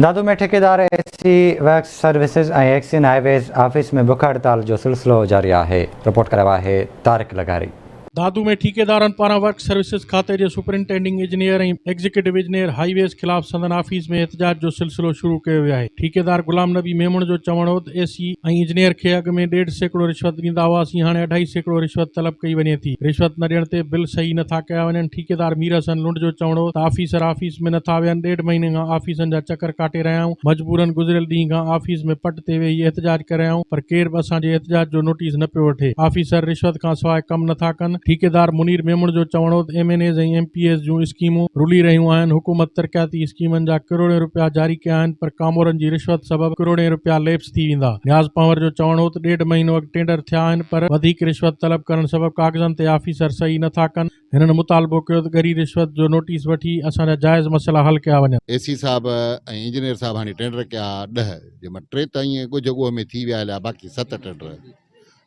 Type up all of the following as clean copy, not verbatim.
दादू में ठेकेदार AC wax services ऐं एक्सिन हाईवेज ऑफिस में बुख हड़ताल जो सिलसिलो जारी है। रिपोर्ट कराया है तारिक लगारी। दादू में ठेकेदारनि पारां वर्क सर्विसिस खाते जे सुपरिंटेंडिंग इंजीनियर ऐं एग्जीक्यूटिव इंजीनियर हाईवेज ख़िलाफ़ संदन ऑफिस में एहतजाज जो सिलसिलो शुरू कयो वियो आहे। ठेकेदार गुलाम नबी मेमण जो चवणु हो त एसी ऐं इंजीनियर खे अॻु में 1.5 सैकड़ो रिश्वत ॾींदा हुआसीं, हाणे 2.5 सैकड़ो रिश्वत तलब कई वञे थी। रिश्वत न ॾियण ते बिल सही नथा कया वञनि। ठेकेदार मीर हसन लुंड जो चवणु हो त ऑफिसर ऑफिस में नथा वियनि। 1.5 महीने खां ऑफिसनि जा चकर काटे रहिया आहियूं। मजबूरन गुज़िरियल ॾींहं खां ऑफिस में पट ते वेही एहतजाज करे रहिया आहियूं, पर केर बि असांजे एहतजाज जो नोटिस न पियो वठे। ऑफिसर रिश्वत खां सवाइ कमु नथा कनि। ठेकेदार मुनीर मेमण जो चवणो त एमएनएज ऐं एमपीएस जूं स्कीमूं रुली रहियूं आहिनि। हुकूमत तरक़ियाती स्कीमनि जा करोड़े रुपया जारी कया आहिनि, पर कामोरनि जी रिश्वत सबबि करोड़े रुपया लेप्स थी वेंदा। न्याज़ पंवर जो चवणो त 1.5 महीनो अॻु टेंडर थिया आहिनि, पर वधीक रिश्वत तलब करण सबबि कागज़नि ते ऑफिसर सही नथा कनि। हिननि मुतालबो कयो त ॻरी रिश्वत जो नोटिस वठी असांजा जाइज़ मसइला हल कया वञनि। एसी साहब ऐं इंजीनियर साहब हाणे टेंडर कया 10, जंहिंमें 3 त ईअं ॻुझ ॻोह में थी विया हलिया, बाक़ी 7 टेंडर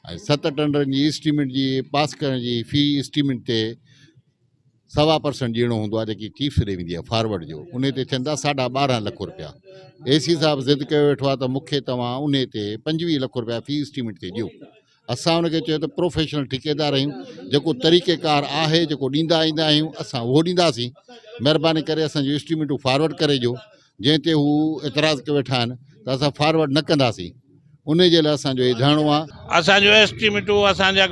ऐं 7 टेंडरनि जी एस्टीमेट जी पास करण जी फी एस्टीमेट ते 1.25% ॾियणो हूंदो आहे, जेकी चीफ ॾे वेंदी आहे फॉरवर्ड जो, उन ते थियंदा 12.5 लख रुपया। एसी साहब ज़िद कयो वेठो आहे त मूंखे तव्हां उन ते 25 लख रुपया फी एस्टीमेट ते ॾियो। असां उनखे चयो त प्रोफेशनल ठेकेदार आहियूं, जेको तरीक़ेकार आहे, जेको ॾींदा ईंदा आहियूं, असां उहो ॾींदासीं। महिरबानी करे असांजूं एस्टीमेटूं फॉरवर्ड करे ॾियो। जंहिं ते हू एतिराज़ कयो वेठा आहिनि त असां फॉरवर्ड न कंदासीं, उन जे लाइ असांजो इहो धरणो आहे। असांजो एस्टीमेटूं असांजा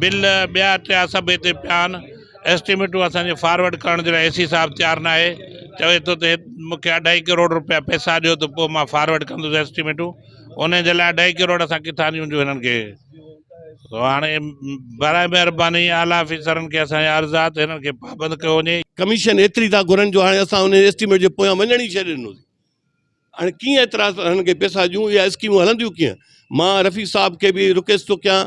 बिल ॿिया टिया सभु हिते पिया आहिनि। एस्टीमेटूं असांजे फॉरवर्ड करण जे लाइ एसी साहब तयारु न आहे। चवे थो त मूंखे 2.5 करोड़ रुपया पैसा ॾियो त पोइ मां फॉरवर्ड कंदुसि एस्टीमेटूं। उन जे लाइ 2.5 करोड़ असां किथां ॾियूं हिननि खे। हाणे बराए महिरबानी आला ऑफिसरनि खे असांजा अर्ज़ आहे त हिननि खे पाबंद कयो वञे। कमीशन एतिरी था घुरनि जो हाणे असां उन एस्टीमेट जे पोयां वञण ई छॾे ॾिनोसीं। हाणे कीअं एतिरा हिननि खे पैसा ॾियूं, इहा स्कीमूं हलंदियूं कीअं? मां रफ़ी साहब खे बि रिक्वेस्ट थो कयां,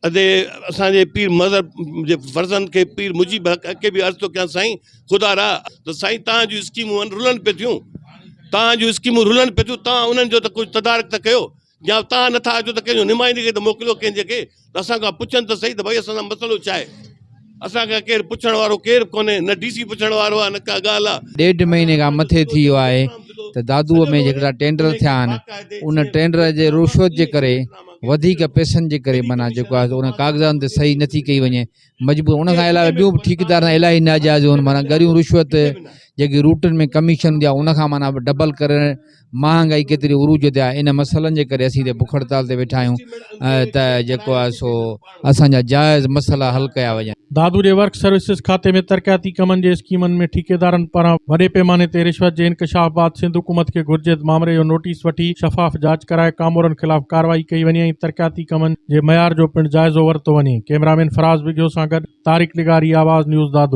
अदे असांजे पीर मज़हब जे फर्ज़नि खे पीर मुजीब हक़ खे बि अर्ज़ु थो कयां, साईं ख़ुदा रा त साईं तव्हां जूं स्कीमूं रुलनि पियो थियूं, तव्हां जूं स्कीमूं रुलनि पियो थियूं, तव्हां उन्हनि जो त कुझु तदारक त कयो, या तव्हां नथा अचो त कंहिंजो नुमाइंदगी त मोकिलियो कंहिंजे खे, त असां खां पुछनि त सही त भई असांजो मसइलो छा आहे। असांखे केरु पुछण वारो केरु कोन्हे, न डीसी पुछण वारो आहे, न का ॻाल्हि आहे। 1.5 महीने खां मथे थी वियो आहे त दादूअ में जेकॾा टेंडर थिया आहिनि, उन टेंडर जे रुश्वत जे करे वधीक पैसनि जे करे माना जेको आहे उन कागज़ातनि ते सही नथी कई वञे। मजबूर उन खां अलावा ॿियूं बि ठेकेदार इलाही नाजाइज़ आहिनि, माना ॻरियूं रिश्वत जेकी रूटनि में कमीशन ॾिया उन खां माना डबल करणु, महांगाई केतिरी उरूज ते आहे। इन मसइलनि जे करे असीं हिते बुख हड़ताल ते वेठा आहियूं त जेको आहे सो असांजा जाइज़ मसइला हल कया वञनि। दादू जे वर्क सर्विसिस खाते में तरक़ियाती कमनि जे स्कीमनि में ठेकेदारनि पारां वॾे पैमाने ते रिश्वत जे इंकशाफ बाद सिंध हुकूमत खे घुर्जे त मामले जो नोटिस वठी शफ़ाफ़ जांच कराए कामोरनि ख़िलाफ़ कार्रवाई कई वञे ऐं तरक़ियाती कमनि जे मयार जो पिणु जाइज़ो वरितो वञे। कैमरामैन फराज़ बिगो सां गॾु तारिक निगारी, आवाज़ न्यूज़ दादू।